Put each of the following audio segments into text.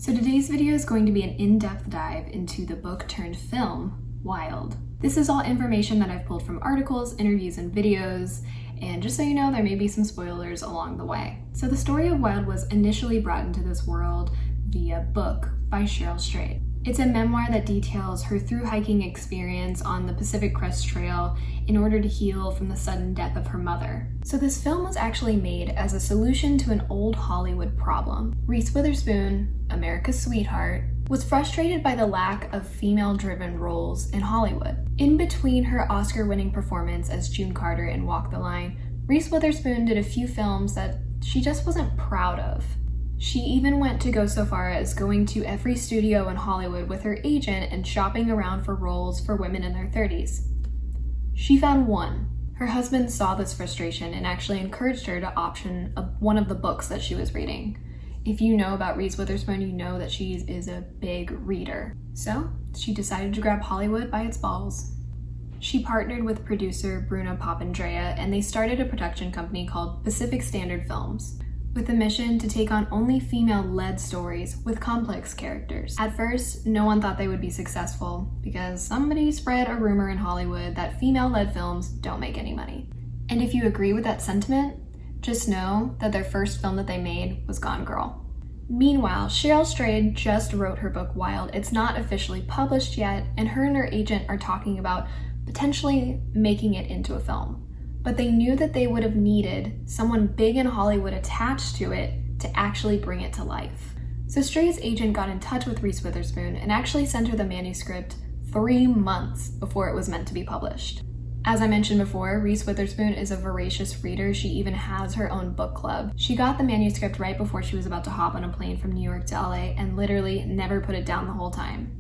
So today's video is going to be an in-depth dive into the book turned film, Wild. This is all information that I've pulled from articles, interviews, and videos, and just so you know, there may be some spoilers along the way. So the story of Wild was initially brought into this world via book by Cheryl Strayed. It's a memoir that details her thru-hiking experience on the Pacific Crest Trail in order to heal from the sudden death of her mother. So this film was actually made as a solution to an old Hollywood problem. Reese Witherspoon, America's sweetheart, was frustrated by the lack of female-driven roles in Hollywood. In between her Oscar-winning performance as June Carter in Walk the Line, Reese Witherspoon did a few films that she just wasn't proud of. She even went to go so far as going to every studio in Hollywood with her agent and shopping around for roles for women in their 30s. She found one. Her husband saw this frustration and actually encouraged her to option one of the books that she was reading. If you know about Reese Witherspoon, you know that she is a big reader. So she decided to grab Hollywood by its balls. She partnered with producer Bruna Papandrea, and they started a production company called Pacific Standard Films, with a mission to take on only female-led stories with complex characters. At first, no one thought they would be successful because somebody spread a rumor in Hollywood that female-led films don't make any money. And if you agree with that sentiment, just know that their first film that they made was Gone Girl. Meanwhile, Cheryl Strayed just wrote her book Wild. It's not officially published yet, and her agent are talking about potentially making it into a film. But they knew that they would have needed someone big in Hollywood attached to it to actually bring it to life. So Strayed's agent got in touch with Reese Witherspoon and actually sent her the manuscript 3 months before it was meant to be published. As I mentioned before, Reese Witherspoon is a voracious reader. She even has her own book club. She got the manuscript right before she was about to hop on a plane from New York to LA and literally never put it down the whole time.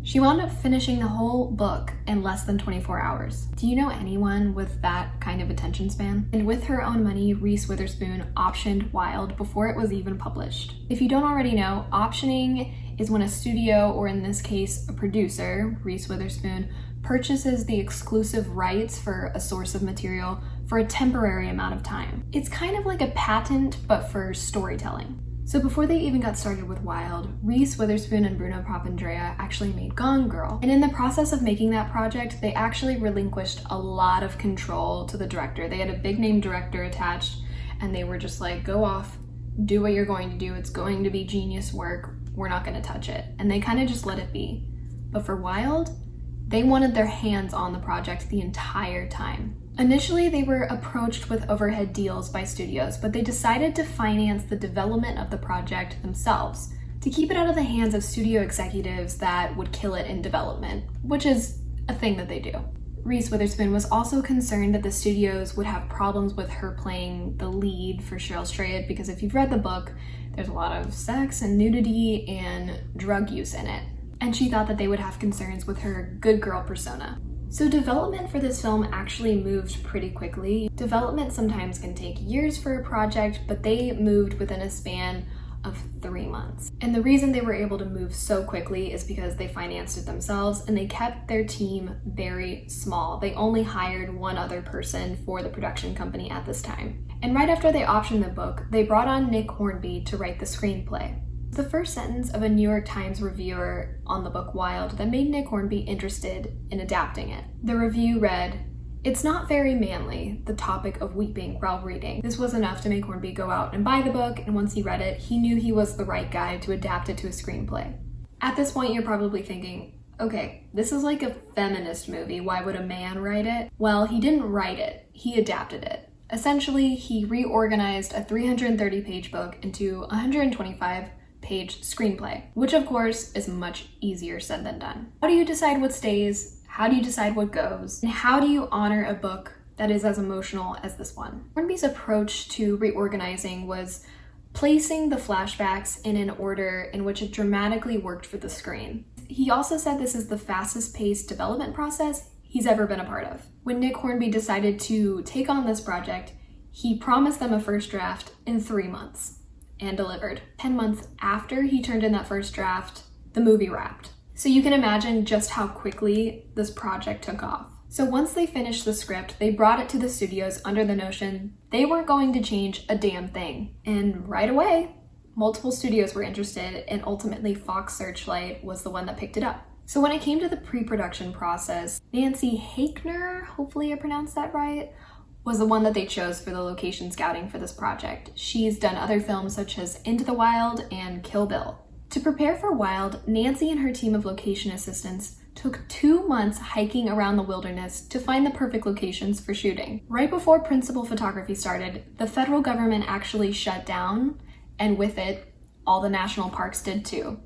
She wound up finishing the whole book in less than 24 hours. Do you know anyone with that kind of attention span? And with her own money, Reese Witherspoon optioned Wild before it was even published. If you don't already know, optioning is when a studio, or in this case, a producer, Reese Witherspoon, purchases the exclusive rights for a source of material for a temporary amount of time. It's kind of like a patent, but for storytelling. So before they even got started with Wild, Reese Witherspoon and Bruna Papandrea actually made Gone Girl. And in the process of making that project, they actually relinquished a lot of control to the director. They had a big name director attached, and they were just like, go off, do what you're going to do. It's going to be genius work. We're not going to touch it. And they kind of just let it be. But for Wild, they wanted their hands on the project the entire time. Initially, they were approached with overhead deals by studios, but they decided to finance the development of the project themselves to keep it out of the hands of studio executives that would kill it in development, which is a thing that they do. Reese Witherspoon was also concerned that the studios would have problems with her playing the lead for Cheryl Strayed, because if you've read the book, there's a lot of sex and nudity and drug use in it. And she thought that they would have concerns with her good girl persona. So development for this film actually moved pretty quickly. Development sometimes can take years for a project, but they moved within a span of 3 months. And the reason they were able to move so quickly is because they financed it themselves and they kept their team very small. They only hired one other person for the production company at this time. And right after they optioned the book, they brought on Nick Hornby to write the screenplay. The first sentence of a New York Times reviewer on the book Wild that made Nick Hornby interested in adapting it. The review read, "It's not very manly, the topic of weeping while reading." This was enough to make Hornby go out and buy the book, and once he read it, he knew he was the right guy to adapt it to a screenplay. At this point, you're probably thinking, okay, this is like a feminist movie, why would a man write it? Well, he didn't write it, he adapted it. Essentially, he reorganized a 330-page book into a 125-page screenplay, which of course is much easier said than done. How do you decide what stays? How do you decide what goes? And how do you honor a book that is as emotional as this one? Hornby's approach to reorganizing was placing the flashbacks in an order in which it dramatically worked for the screen. He also said this is the fastest paced development process he's ever been a part of. When Nick Hornby decided to take on this project, he promised them a first draft in 3 months. And delivered. 10 months after he turned in that first draft, the movie wrapped. So you can imagine just how quickly this project took off. So once they finished the script, they brought it to the studios under the notion they weren't going to change a damn thing. And right away, Multiple studios were interested, and ultimately Fox Searchlight was the one that picked it up. So when it came to the pre-production process, Nancy Hakener, hopefully I pronounced that right, was the one that they chose for the location scouting for this project. She's done other films such as Into the Wild and Kill Bill. To prepare for Wild, Nancy and her team of location assistants took 2 months hiking around the wilderness to find the perfect locations for shooting. Right before principal photography started, the federal government actually shut down, and with it, all the national parks did too.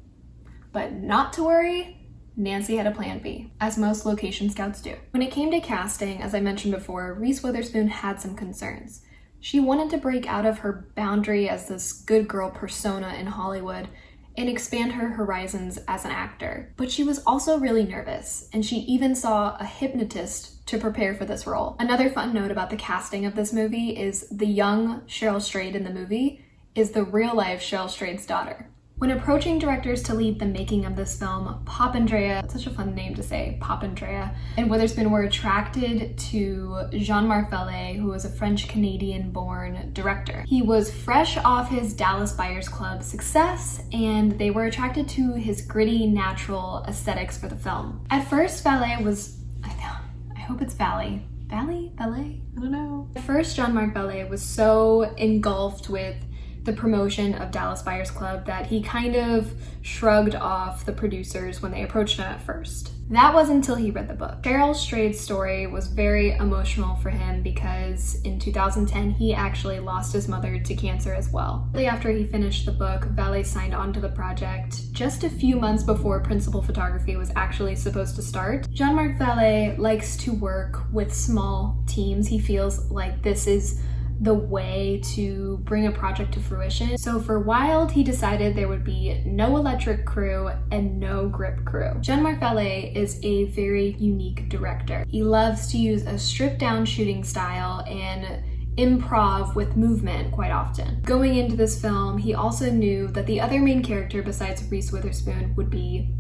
But not to worry, Nancy had a plan B, as most location scouts do. When it came to casting, as I mentioned before, Reese Witherspoon had some concerns. She wanted to break out of her boundary as this good girl persona in Hollywood and expand her horizons as an actor. But she was also really nervous, and she even saw a hypnotist to prepare for this role. Another fun note about the casting of this movie is the young Cheryl Strayed in the movie is the real-life Cheryl Strayed's daughter. When approaching directors to lead the making of this film, Papandrea, such a fun name to say, Papandrea, and Witherspoon were attracted to Jean-Marc Vallee, who was a French-Canadian-born director. He was fresh off his Dallas Buyers Club success, and they were attracted to his gritty, natural aesthetics for the film. At first, Vallee was, I hope it's Vallee. Vallee? I don't know. At first, Jean-Marc Vallee was so engulfed with the promotion of Dallas Buyers Club that he kind of shrugged off the producers when they approached him at first. That wasn't until he read the book. Cheryl Strayed's story was very emotional for him because in 2010 he actually lost his mother to cancer as well. After he finished the book, Vallee signed on to the project just a few months before principal photography was actually supposed to start. Jean-Marc Vallee likes to work with small teams. He feels like this is the way to bring a project to fruition. So for Wild, he decided there would be no electric crew and no grip crew. Jean-Marc Vallee is a very unique director. He loves to use a stripped down shooting style and improv with movement quite often. Going into this film, he also knew that the other main character besides Reese Witherspoon would be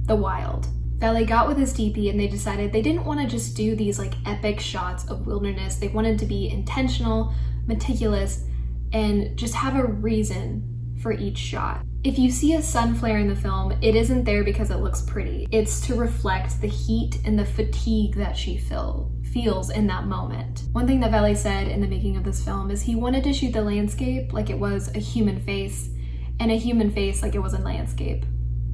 the Wild. Vallee got with his DP and they decided they didn't want to just do these like epic shots of wilderness. They wanted to be intentional, meticulous, and just have a reason for each shot. If you see a sun flare in the film, it isn't there because it looks pretty. It's to reflect the heat and the fatigue that she feels in that moment. One thing that Vallee said in the making of this film is he wanted to shoot the landscape like it was a human face and a human face like it was a landscape.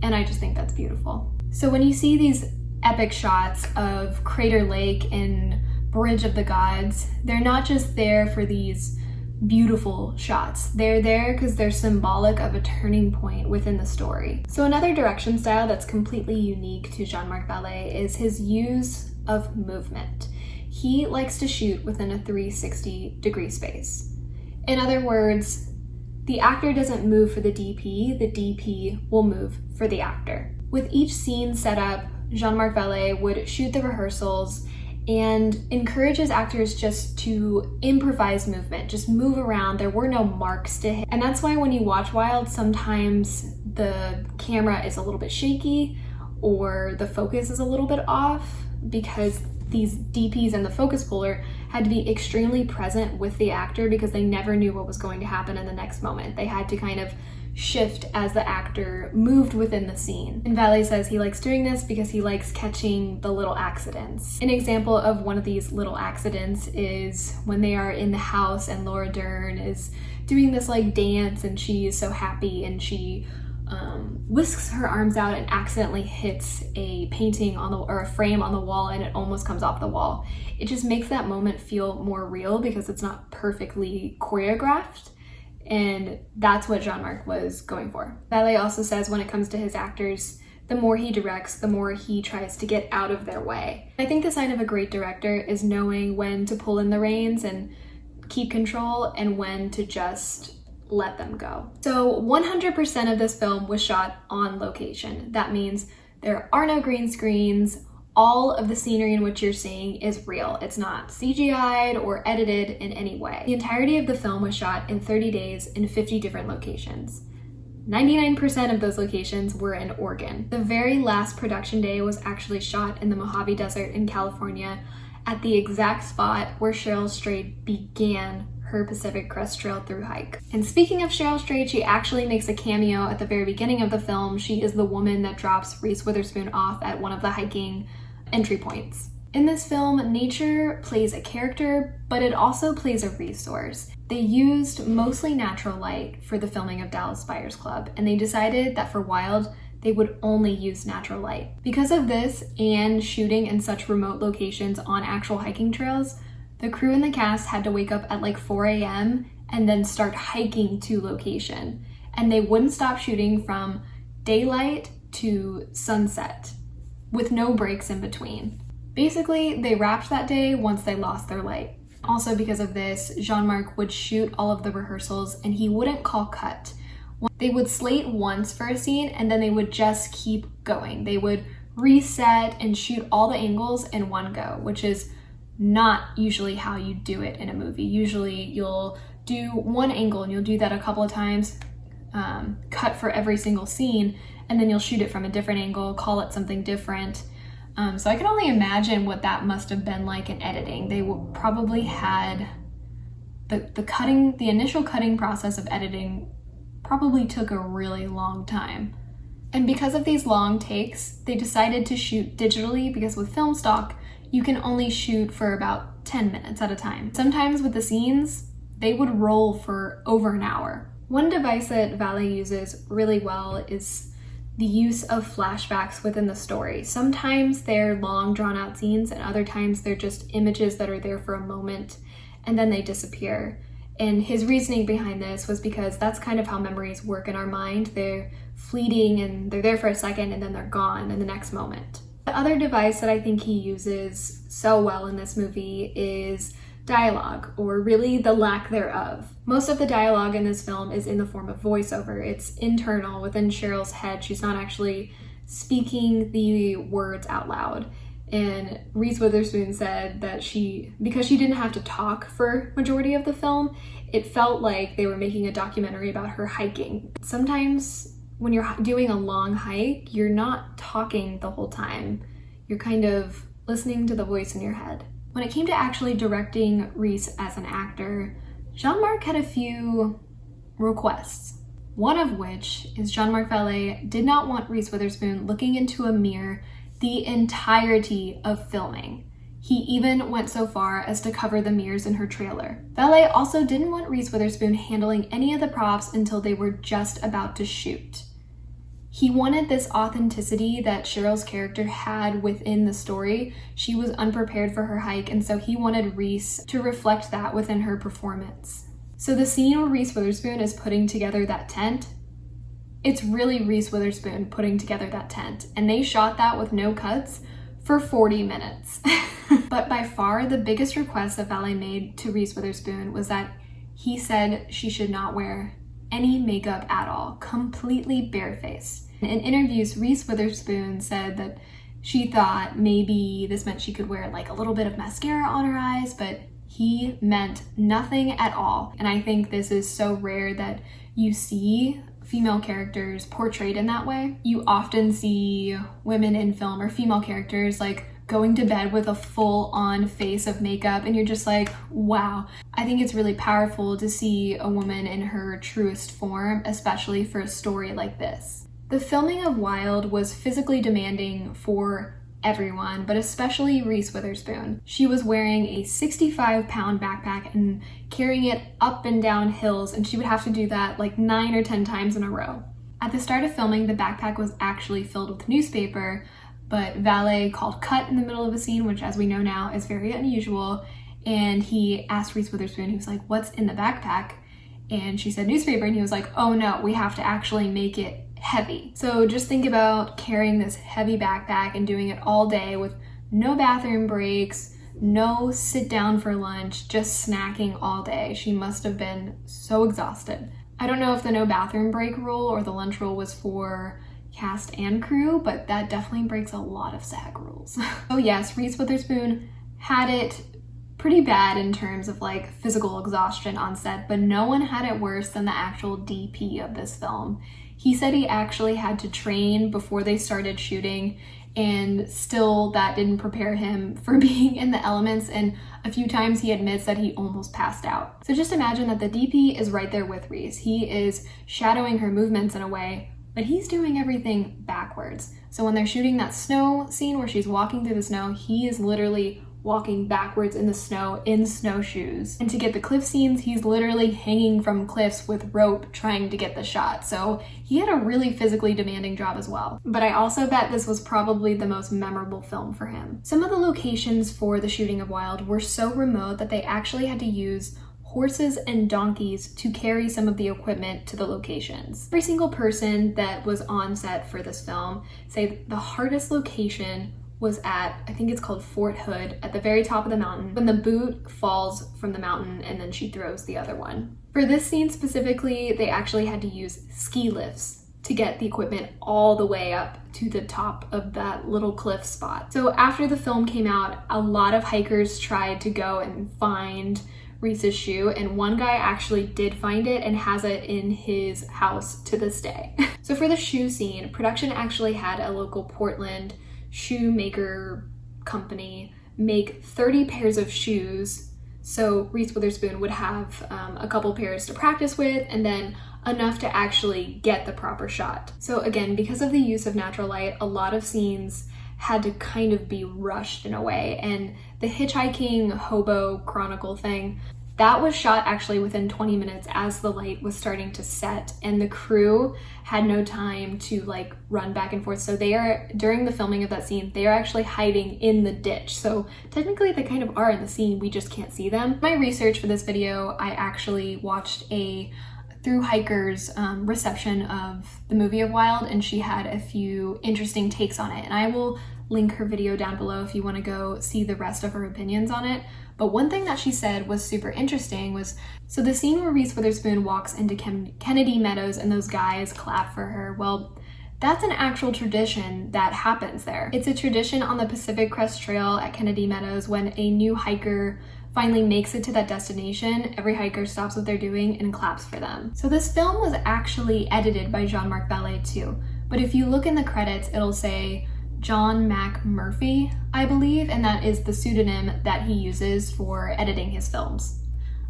And I just think that's beautiful. So when you see these epic shots of Crater Lake and Bridge of the Gods, they're not just there for these beautiful shots. They're there because they're symbolic of a turning point within the story. So another direction style that's completely unique to Jean-Marc Vallee is his use of movement. He likes to shoot within a 360-degree space. In other words, the actor doesn't move for the DP will move for the actor. With each scene set up, Jean-Marc Vallee would shoot the rehearsals and encourages actors just to improvise movement, just move around. There were no marks to hit. And that's why when you watch Wild, sometimes the camera is a little bit shaky or the focus is a little bit off because these DPs and the focus puller had to be extremely present with the actor because they never knew what was going to happen in the next moment. They had to kind of shift as the actor moved within the scene. And Vallee says he likes doing this because he likes catching the little accidents. An example of one of these little accidents is when they are in the house and Laura Dern is doing this like dance and she is so happy and she whisks her arms out and accidentally hits a painting on the or a frame on the wall and it almost comes off the wall. It just makes that moment feel more real because it's not perfectly choreographed. And that's what Jean-Marc was going for. Vallee also says when it comes to his actors, the more he directs, the more he tries to get out of their way. I think the sign of a great director is knowing when to pull in the reins and keep control and when to just let them go. So 100% of this film was shot on location. That means there are no green screens. All of the scenery in which you're seeing is real. It's not CGI'd or edited in any way. The entirety of the film was shot in 30 days in 50 different locations. 99% of those locations were in Oregon. The very last production day was actually shot in the Mojave Desert in California at the exact spot where Cheryl Strayed began her Pacific Crest Trail through hike. And speaking of Cheryl Strayed, she actually makes a cameo at the very beginning of the film. She is the woman that drops Reese Witherspoon off at one of the hiking entry points. In this film, nature plays a character, but it also plays a resource. They used mostly natural light for the filming of Dallas Buyers Club, and they decided that for Wild, they would only use natural light. Because of this, and shooting in such remote locations on actual hiking trails, the crew and the cast had to wake up at like 4 a.m. and then start hiking to location. And they wouldn't stop shooting from daylight to sunset, with no breaks in between. Basically, they wrapped that day once they lost their light. Also because of this, Jean-Marc would shoot all of the rehearsals and he wouldn't call cut. They would slate once for a scene and then they would just keep going. They would reset and shoot all the angles in one go, which is not usually how you do it in a movie. Usually you'll do one angle and you'll do that a couple of times, cut for every single scene, and then you'll shoot it from a different angle, call it something different. So I can only imagine what that must have been like in editing. They probably had the initial cutting process of editing probably took a really long time. And because of these long takes, they decided to shoot digitally because with film stock, you can only shoot for about 10 minutes at a time. Sometimes with the scenes, they would roll for over an hour. One device that Vallee uses really well is the use of flashbacks within the story. Sometimes they're long drawn out scenes and other times they're just images that are there for a moment and then they disappear. And his reasoning behind this was because that's kind of how memories work in our mind. They're fleeting and they're there for a second and then they're gone in the next moment. The other device that I think he uses so well in this movie is dialogue, or really the lack thereof. Most of the dialogue in this film is in the form of voiceover. It's internal within Cheryl's head. She's not actually speaking the words out loud. And Reese Witherspoon said that because she didn't have to talk for majority of the film, it felt like they were making a documentary about her hiking. Sometimes when you're doing a long hike, you're not talking the whole time. You're kind of listening to the voice in your head. When it came to actually directing Reese as an actor, Jean-Marc had a few requests. One of which is Jean-Marc Vallee did not want Reese Witherspoon looking into a mirror the entirety of filming. He even went so far as to cover the mirrors in her trailer. Vallee also didn't want Reese Witherspoon handling any of the props until they were just about to shoot. He wanted this authenticity that Cheryl's character had within the story. She was unprepared for her hike, and so he wanted Reese to reflect that within her performance. So the scene where Reese Witherspoon is putting together that tent, it's really Reese Witherspoon putting together that tent, and they shot that with no cuts for 40 minutes. But by far, the biggest request that Vallee made to Reese Witherspoon was that he said she should not wear any makeup at all, completely barefaced. In interviews, Reese Witherspoon said that she thought maybe this meant she could wear like a little bit of mascara on her eyes, but he meant nothing at all. And I think this is so rare that you see female characters portrayed in that way. You often see women in film or female characters like going to bed with a full-on face of makeup, and you're just like, wow. I think it's really powerful to see a woman in her truest form, especially for a story like this. The filming of Wild was physically demanding for everyone, but especially Reese Witherspoon. She was wearing a 65-pound backpack and carrying it up and down hills, and she would have to do that like 9 or 10 times in a row. At the start of filming, the backpack was actually filled with newspaper, but Vallee called cut in the middle of a scene, which as we know now is very unusual, and he asked Reese Witherspoon, he was like, "What's in the backpack?" And she said newspaper, and he was like, "Oh no, we have to actually make it heavy." So just think about carrying this heavy backpack and doing it all day with no bathroom breaks, no sit down for lunch, just snacking all day. She must have been so exhausted. I don't know if the no bathroom break rule or the lunch rule was for cast and crew, but that definitely breaks a lot of SAG rules. So yes, Reese Witherspoon had it pretty bad in terms of like physical exhaustion on set, but no one had it worse than the actual DP of this film. He said he actually had to train before they started shooting, and still that didn't prepare him for being in the elements, and a few times he admits that he almost passed out. So just imagine that the DP is right there with Reese. He is shadowing her movements in a way, but he's doing everything backwards. So when they're shooting that snow scene where she's walking through the snow, he is literally walking backwards in the snow in snowshoes. And to get the cliff scenes, he's literally hanging from cliffs with rope trying to get the shot. So he had a really physically demanding job as well. But I also bet this was probably the most memorable film for him. Some of the locations for the shooting of Wild were so remote that they actually had to use horses and donkeys to carry some of the equipment to the locations. Every single person that was on set for this film say the hardest location was at, I think it's called Fort Hood, at the very top of the mountain, when the boot falls from the mountain and then she throws the other one. For this scene specifically, they actually had to use ski lifts to get the equipment all the way up to the top of that little cliff spot. So after the film came out, a lot of hikers tried to go and find Reese's shoe, and one guy actually did find it and has it in his house to this day. So for the shoe scene, production actually had a local Portland shoemaker company make 30 pairs of shoes, so Reese Witherspoon would have a couple pairs to practice with and then enough to actually get the proper shot. So again, because of the use of natural light, a lot of scenes had to kind of be rushed in a way, and the hitchhiking hobo chronicle thing, that was shot actually within 20 minutes as the light was starting to set, and the crew had no time to like run back and forth. So they are, during the filming of that scene, they are actually hiding in the ditch. So technically they kind of are in the scene, we just can't see them. My research for this video, I actually watched a Through Hiker's reception of the movie of Wild, and she had a few interesting takes on it, and I will link her video down below if you want to go see the rest of her opinions on it. But one thing that she said was super interesting was, so the scene where Reese Witherspoon walks into Kennedy Meadows and those guys clap for her, well, that's an actual tradition that happens there. It's a tradition on the Pacific Crest Trail at Kennedy Meadows. When a new hiker finally makes it to that destination, every hiker stops what they're doing and claps for them. So this film was actually edited by Jean-Marc Vallee too, but if you look in the credits, it'll say John Mac Murphy, I believe, and that is the pseudonym that he uses for editing his films.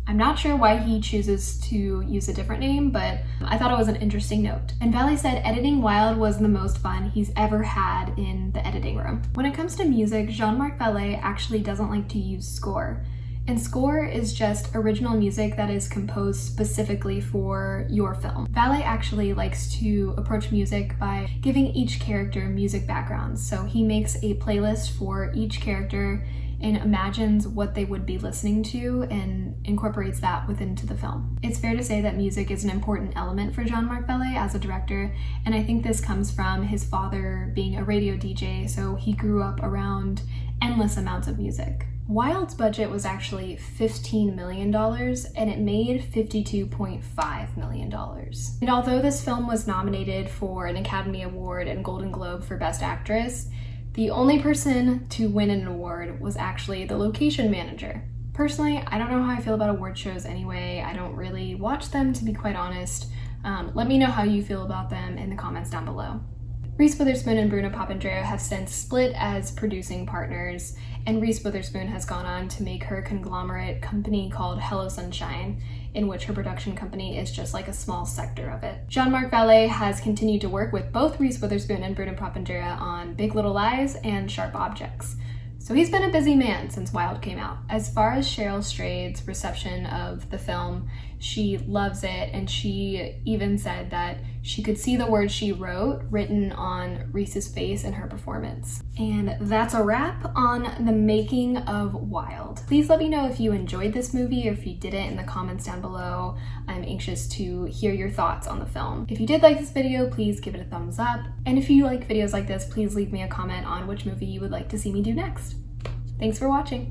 I'm not sure why he chooses to use a different name, but I thought it was an interesting note. And Vallee said editing Wild was the most fun he's ever had in the editing room. When it comes to music, Jean-Marc Vallee actually doesn't like to use score. And score is just original music that is composed specifically for your film. Vallee actually likes to approach music by giving each character music backgrounds. So he makes a playlist for each character and imagines what they would be listening to and incorporates that within the film. It's fair to say that music is an important element for Jean-Marc Vallee as a director, and I think this comes from his father being a radio DJ, so he grew up around endless amounts of music. Wild's budget was actually $15 million and it made $52.5 million. And although this film was nominated for an Academy Award and Golden Globe for Best Actress, the only person to win an award was actually the location manager. Personally, I don't know how I feel about award shows anyway. I don't really watch them, to be quite honest. Let me know how you feel about them in the comments down below. Reese Witherspoon and Bruna Papandrea have since split as producing partners, and Reese Witherspoon has gone on to make her conglomerate company called Hello Sunshine, in which her production company is just like a small sector of it. Jean-Marc Vallee has continued to work with both Reese Witherspoon and Bruna Papandrea on Big Little Lies and Sharp Objects. So he's been a busy man since Wild came out. As far as Cheryl Strayed's reception of the film, she loves it, and she even said that she could see the words she wrote written on Reese's face in her performance. And that's a wrap on the making of Wild. Please let me know if you enjoyed this movie or if you didn't in the comments down below. I'm anxious to hear your thoughts on the film. If you did like this video, please give it a thumbs up. And if you like videos like this, please leave me a comment on which movie you would like to see me do next. Thanks for watching.